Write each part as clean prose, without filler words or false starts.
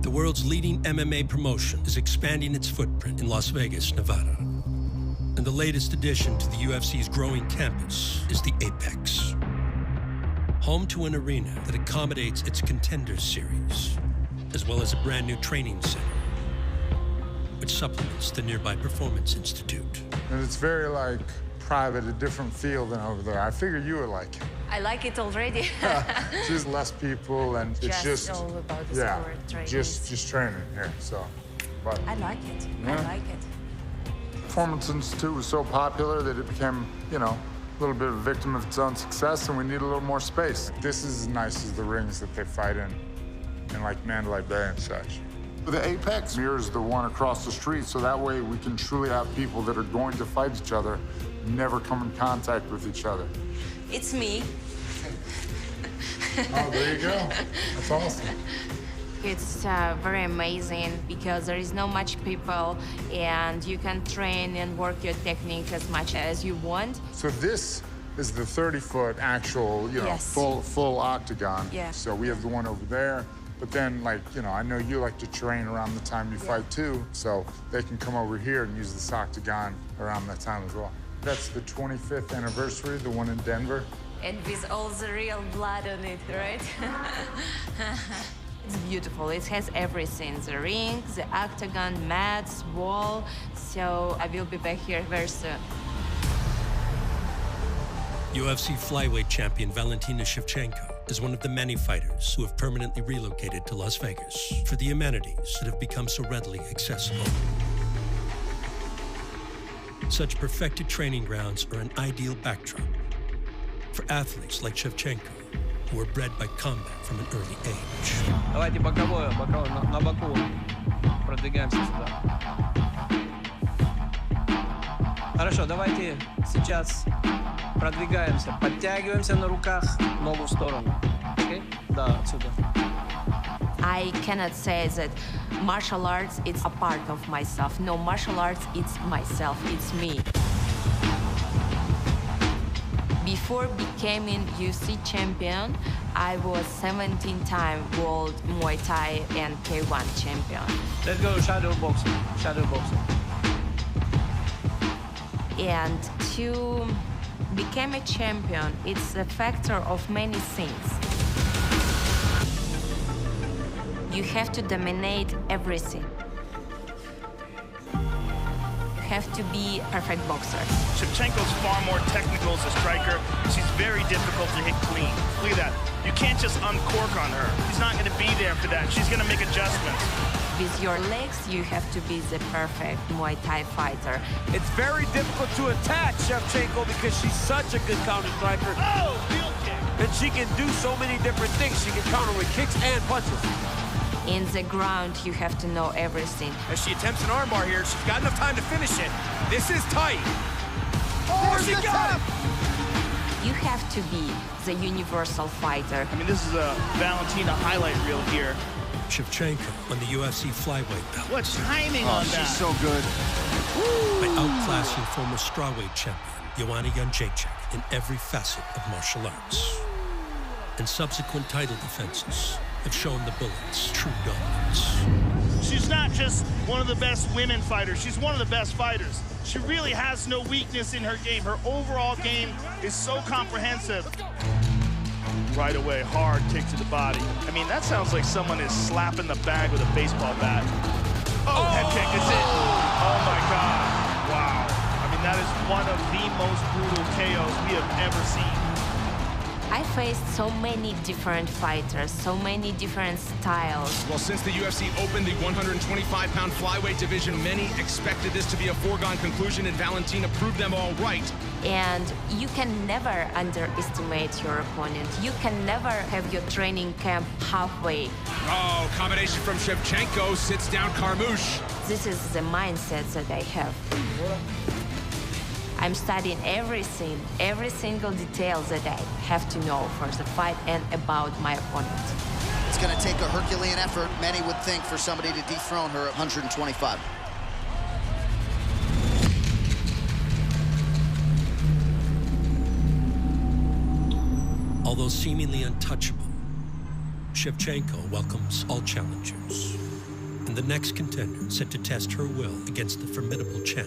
The world's leading MMA promotion is expanding its footprint in Las Vegas, Nevada. And the latest addition to the UFC's growing campus is the Apex. Home to an arena that accommodates its Contenders series, as well as a brand new training center, which supplements the nearby Performance Institute. And it's very, private, a different feel than over there. I figured you would like it. I like it already. Just less people, and it's just all about the sport training. just training here, so. But, I like it. Yeah. I like it. Performance Institute was so popular that it became, a little bit of a victim of its own success, and we need a little more space. This is as nice as the rings that they fight in Mandalay Bay and such. The Apex mirrors the one across the street, so that way we can truly have people that are going to fight each other never come in contact with each other. It's me. Oh, there you go. That's awesome. It's very amazing because there is not much people and you can train and work your technique as much as you want. So this is the 30-foot actual, Yes. full octagon. Yeah. So we have the one over there. But then, I know you like to train around the time you fight, too. So they can come over here and use this octagon around that time as well. That's the 25th anniversary, the one in Denver. And with all the real blood on it, right? It's beautiful. It has everything. The ring, the octagon, mats, wall. So I will be back here very soon. UFC flyweight champion Valentina Shevchenko is one of the many fighters who have permanently relocated to Las Vegas for the amenities that have become so readily accessible. Such perfected training grounds are an ideal backdrop for athletes like Shevchenko, who were bred by combat from an early age. Давайте боковое, на боку. Продвигаемся сюда. Хорошо, давайте сейчас продвигаемся. Подтягиваемся на руках, ногу в сторону. Окей? Да, отсюда. I cannot say that martial arts is a part of myself. No, martial arts, it's myself, it's me. Before becoming UFC champion, I was 17-time world Muay Thai and K1 champion. Let's go shadow boxing. Shadow boxing. And to become a champion, it's a factor of many things. You have to dominate everything. You have to be a perfect boxer. Shevchenko's far more technical as a striker. She's very difficult to hit clean. Look at that. You can't just uncork on her. He's not going to be there for that. She's going to make adjustments. With your legs, you have to be the perfect Muay Thai fighter. It's very difficult to attack Shevchenko because she's such a good counter striker. Oh, field kick. And she can do so many different things. She can counter with kicks and punches. In the ground, you have to know everything. As she attempts an armbar here, she's got enough time to finish it. This is tight. Oh, she got it! You have to be the universal fighter. I mean, this is a Valentina highlight reel here. Shevchenko won the UFC flyweight belt What timing on that? She's so good. by outclassing former strawweight champion Joanna Jędrzejczyk in every facet of martial arts. And subsequent title defenses have shown the Bullet's true dominance. She's not just one of the best women fighters. She's one of the best fighters. She really has no weakness in her game. Her overall game is so comprehensive. Right away, hard kick to the body. I mean, that sounds like someone is slapping the bag with a baseball bat. Oh, head kick is it. Oh my God, wow. I mean, that is one of the most brutal KOs we have ever seen. I faced so many different fighters, so many different styles. Well, since the UFC opened the 125-pound flyweight division, many expected this to be a foregone conclusion, and Valentina proved them all right. And you can never underestimate your opponent. You can never have your training camp halfway. Oh, combination from Shevchenko, sits down Carmouche. This is the mindset that I have. I'm studying everything, every single detail that I have to know for the fight and about my opponent. It's going to take a Herculean effort, many would think, for somebody to dethrone her at 125. Although seemingly untouchable, Shevchenko welcomes all challengers. And the next contender set to test her will against the formidable champ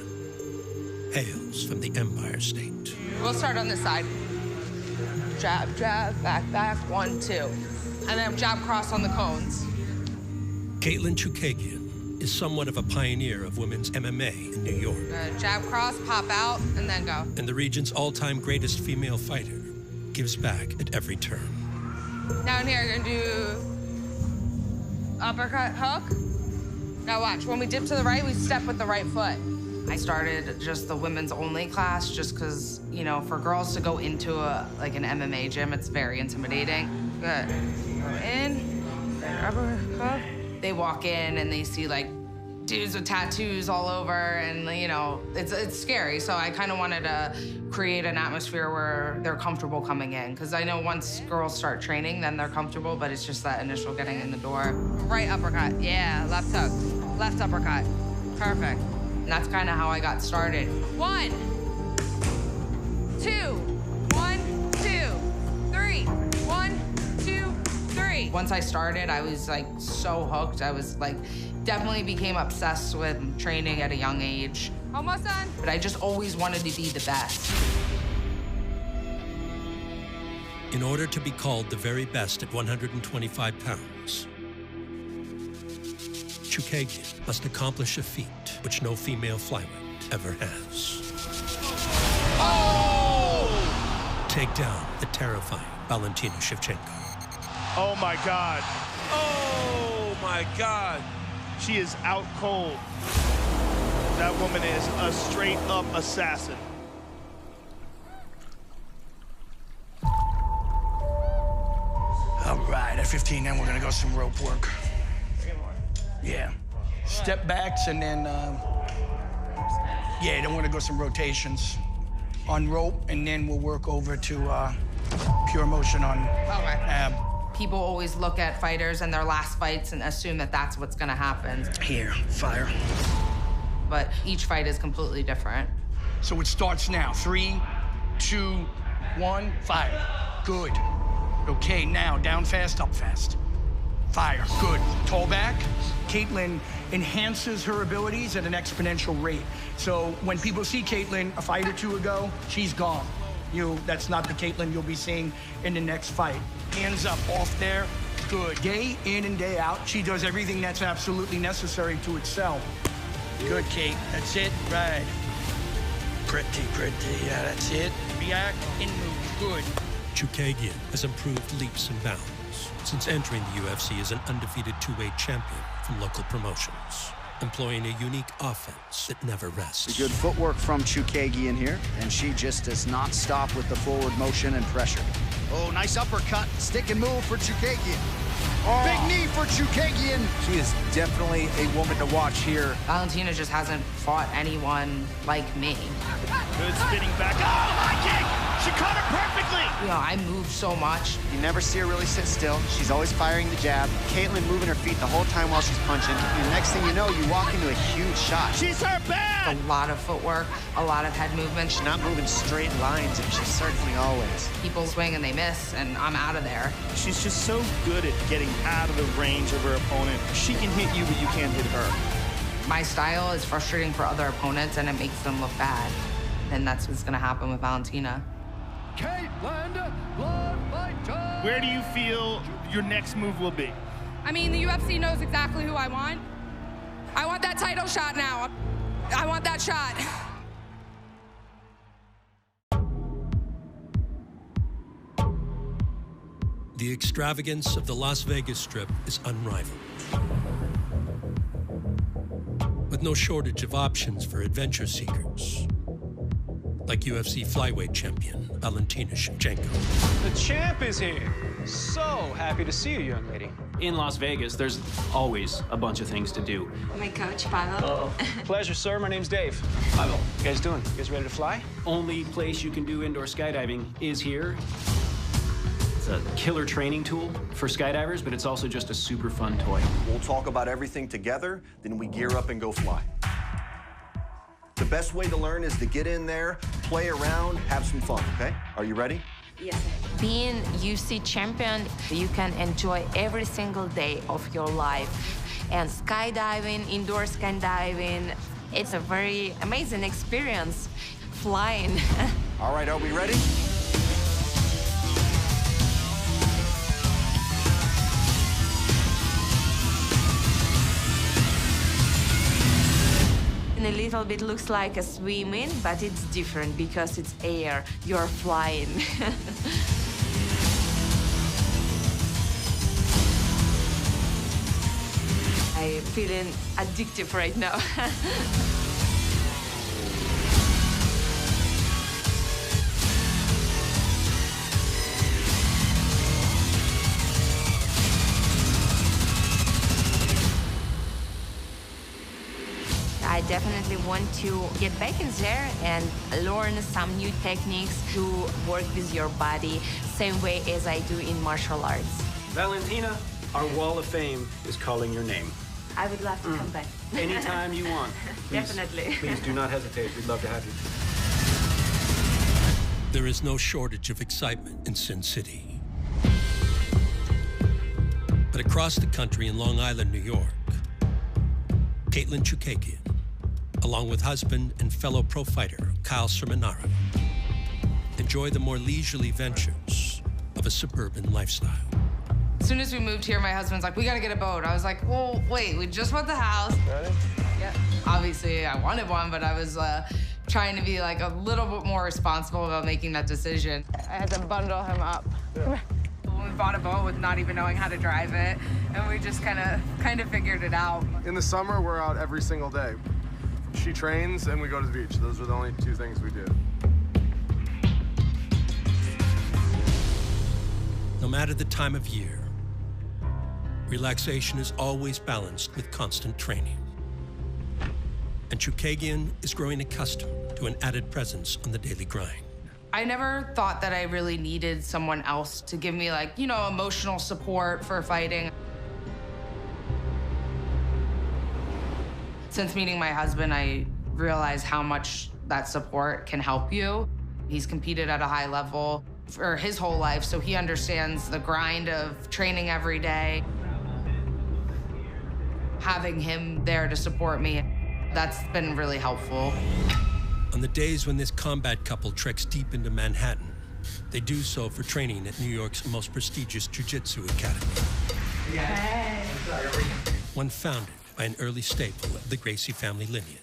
hails from the Empire State. We'll start on this side. Jab, jab, back, back, 1, 2. And then jab cross on the cones. Caitlin Chookagian is somewhat of a pioneer of women's MMA in New York. Jab cross, pop out, and then go. And the region's all-time greatest female fighter gives back at every turn. Down here, you're gonna do uppercut, hook. Now watch, when we dip to the right, we step with the right foot. I started just the women's only class just because, you know, for girls to go into like an MMA gym, it's very intimidating. Good. Go in, then uppercut. They walk in and they see like dudes with tattoos all over, and you know, it's scary. So I kind of wanted to create an atmosphere where they're comfortable coming in, because I know once girls start training, then they're comfortable, but it's just that initial getting in the door. Right uppercut, yeah, left hook, left uppercut, perfect. And that's kind of how I got started. 1, 2, 1, 2, 3, 1, 2, 3. Once I started, I was like so hooked. I was like, definitely became obsessed with training at a young age. Almost done. But I just always wanted to be the best. In order to be called the very best at 125 pounds, Chookagian must accomplish a feat which no female flyweight ever has. Oh! Take down the terrifying Valentina Shevchenko. Oh, my God. Oh, my God. She is out cold. That woman is a straight-up assassin. All right, at 15, then we're gonna go some rope work. Yeah. Step backs and then, yeah, then we're gonna go some rotations on rope, and then we'll work over to pure motion on ab. People always look at fighters and their last fights and assume that that's what's gonna happen. Here, fire. But each fight is completely different. So it starts now. 3, 2, 1, fire. Good. Okay, now down fast, up fast. Fire, good. Tall back. Caitlin enhances her abilities at an exponential rate. So when people see Caitlin a fight or two ago, she's gone. That's not the Caitlin you'll be seeing in the next fight. Hands up, off there, good. Day in and day out, she does everything that's absolutely necessary to excel. Good, Kate, that's it, right. Pretty, yeah, that's it. React and move, good. Chookagian has improved leaps and bounds since entering the UFC as an undefeated two-weight champion from local promotions, employing a unique offense that never rests. Good footwork from Chookagian here, and she just does not stop with the forward motion and pressure. Oh, nice uppercut. Stick and move for Chookagian. Oh. Big knee for Chookagian. She is definitely a woman to watch here. Valentina just hasn't fought anyone like me. Good spinning back. Oh, my kick! She caught her perfectly! You know, I move so much. You never see her really sit still. She's always firing the jab. Caitlin moving her feet the whole time while she's punching. And the next thing you know, you walk into a huge shot. She's her bad! A lot of footwork, a lot of head movement. She's not moving straight lines, and she's certainly always. People swing and they miss, and I'm out of there. She's just so good at getting out of the range of her opponent. She can hit you, but you can't hit her. My style is frustrating for other opponents, and it makes them look bad. And that's what's gonna happen with Valentina. Where do you feel your next move will be? I mean, the UFC knows exactly who I want. I want that title shot now. I want that shot. The extravagance of the Las Vegas Strip is unrivaled, with no shortage of options for adventure seekers, like UFC flyweight champion Valentina Shevchenko. The champ is here. So happy to see you, young lady. In Las Vegas, there's always a bunch of things to do. My coach, Pavel. Pleasure, sir. My name's Dave. Pavel. You guys doing? You guys ready to fly? Only place you can do indoor skydiving is here. It's a killer training tool for skydivers, but it's also just a super fun toy. We'll talk about everything together, then we gear up and go fly. The best way to learn is to get in there, play around, have some fun, okay? Are you ready? Yes. Being UFC champion, you can enjoy every single day of your life. and skydiving, indoor skydiving. It's a very amazing experience, flying. All right, are we ready? A little bit looks like a swimming, but it's different because it's air. You're flying. I'm feeling addictive right now. I definitely want to get back in there and learn some new techniques to work with your body, same way as I do in martial arts. Valentina, our wall of fame is calling your name. I would love to come back. Anytime you want. Please, Definitely. Please do not hesitate. We'd love to have you. There is no shortage of excitement in Sin City. But across the country in Long Island, New York, Caitlin Chookagian, along with husband and fellow pro fighter Kyle Sermonara, enjoy the more leisurely ventures of a suburban lifestyle. As soon as we moved here, my husband's like, we gotta get a boat. I was like, well, wait, we just bought the house. Ready? Yeah. Obviously, I wanted one, but I was trying to be like a little bit more responsible about making that decision. I had to bundle him up. Yeah. We bought a boat with not even knowing how to drive it, and we just kind of figured it out. In the summer, we're out every single day. She trains and we go to the beach. Those are the only two things we do. No matter the time of year, relaxation is always balanced with constant training. And Chookagian is growing accustomed to an added presence on the daily grind. I never thought that I really needed someone else to give me, like, you know, emotional support for fighting. Since meeting my husband, I realized how much that support can help you. He's competed at a high level for his whole life, so he understands the grind of training every day. Having him there to support me, that's been really helpful. On the days when this combat couple treks deep into Manhattan, they do so for training at New York's most prestigious jiu-jitsu academy. Hey. One founded by an early staple of the Gracie family lineage.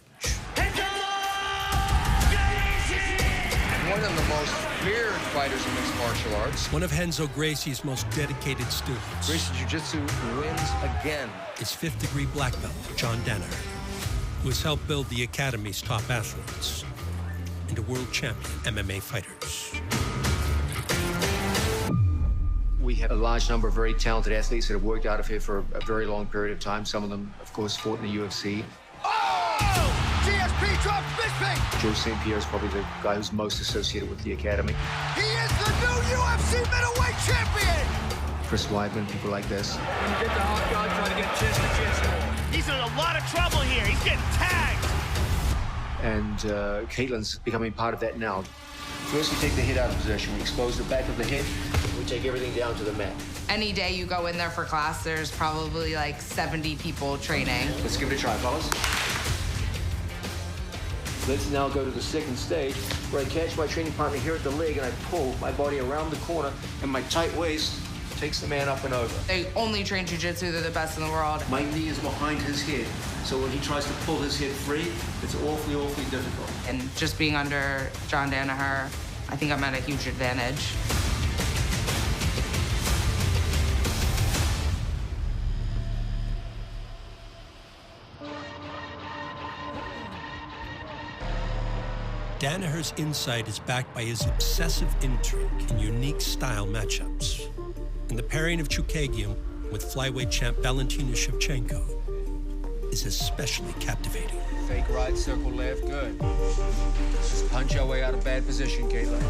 One of the most feared fighters in mixed martial arts. One of Renzo Gracie's most dedicated students. Gracie Jiu-Jitsu wins again. Is fifth-degree black belt John Danaher, who has helped build the academy's top athletes into world champion MMA fighters. We have a large number of very talented athletes that have worked out of here for a very long period of time. Some of them, of course, fought in the UFC. Oh! GSP drops Bisping! Joe St. Pierre is probably the guy who's most associated with the academy. He is the new UFC middleweight champion! Chris Weidman, people like this. When you get the hot guy trying to get chest to chest. He's in a lot of trouble here. He's getting tagged. And Caitlin's becoming part of that now. First, we take the head out of position. We expose the back of the head. We take everything down to the mat. Any day you go in there for class, there's probably like 70 people training. Let's give it a try, fellas. Let's now go to the second stage, where I catch my training partner here at the leg and I pull my body around the corner, and my tight waist takes the man up and over. They only train jiu-jitsu, they're the best in the world. My knee is behind his head, so when he tries to pull his head free, it's awfully, awfully difficult. And just being under John Danaher, I think I'm at a huge advantage. Danaher's insight is backed by his obsessive intrigue and unique style matchups. And the pairing of Chookagian with flyweight champ Valentina Shevchenko is especially captivating. Fake right, circle left, good. Just punch our way out of bad position, Caitlin.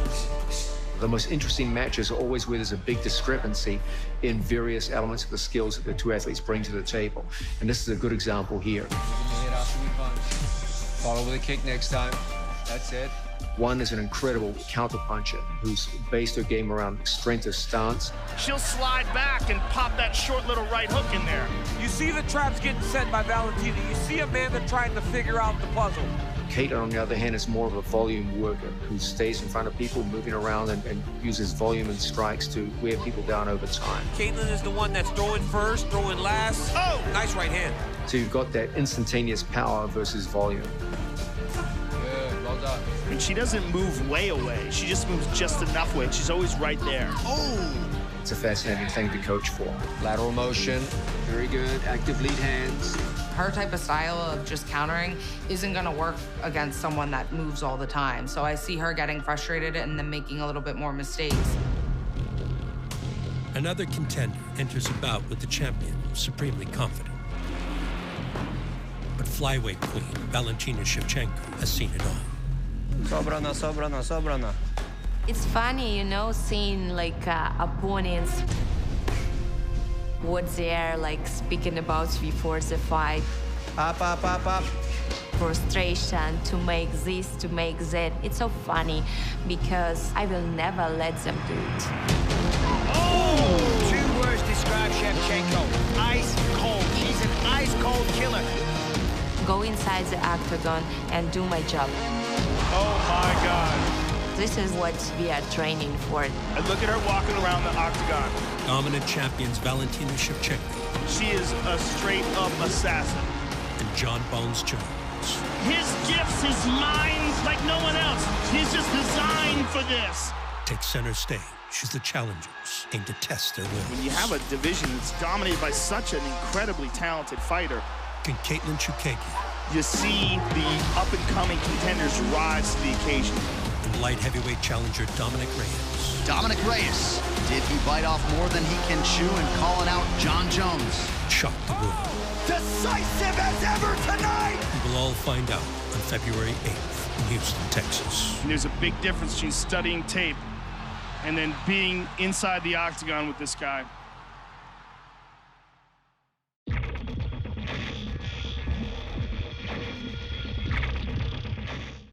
The most interesting matches are always where there's a big discrepancy in various elements of the skills that the two athletes bring to the table. And this is a good example here. Hit after we punch. Follow with a kick next time. That's it. One is an incredible counterpuncher who's based her game around strength of stance. She'll slide back and pop that short little right hook in there. You see the traps getting set by Valentina. You see Amanda trying to figure out the puzzle. Caitlin, on the other hand, is more of a volume worker who stays in front of people, moving around and uses volume and strikes to wear people down over time. Caitlin is the one that's throwing first, throwing last. Oh! Nice right hand. So you've got that instantaneous power versus volume. Good, well done. I mean, she doesn't move way away. She just moves just enough away. She's always right there. Oh! It's a fascinating thing to coach for. Lateral motion, very good. Active lead hands. Her type of style of just countering isn't gonna work against someone that moves all the time. So I see her getting frustrated and then making a little bit more mistakes. Another contender enters a bout with the champion, supremely confident. But flyweight queen Valentina Shevchenko has seen it all. Sobrana, sobrana, sobrana. It's funny, you know, seeing like opponents, what they're like speaking about before the fight. Up, up, up, up. Frustration to make this, to make that. It's so funny because I will never let them do it. Oh! 2 words describe Shevchenko. Ice cold. She's an ice cold killer. Go inside the octagon and do my job. Oh my God. This is what we are training for. And look at her walking around the octagon. Dominant champions Valentina Shevchenko. She is a straight-up assassin. And John Bones Jones. His gifts, his mind, like no one else. He's just designed for this. Take center stage as the challengers aim to test their wills. When you have a division that's dominated by such an incredibly talented fighter, can Caitlin Chookagian, you see the up-and-coming contenders rise to the occasion. And light heavyweight challenger Dominic Reyes. Dominic Reyes. Did he bite off more than he can chew and calling out John Jones? Shock the world. Decisive as ever tonight! We will all find out on February 8th in Houston, Texas. And there's a big difference between studying tape and then being inside the octagon with this guy.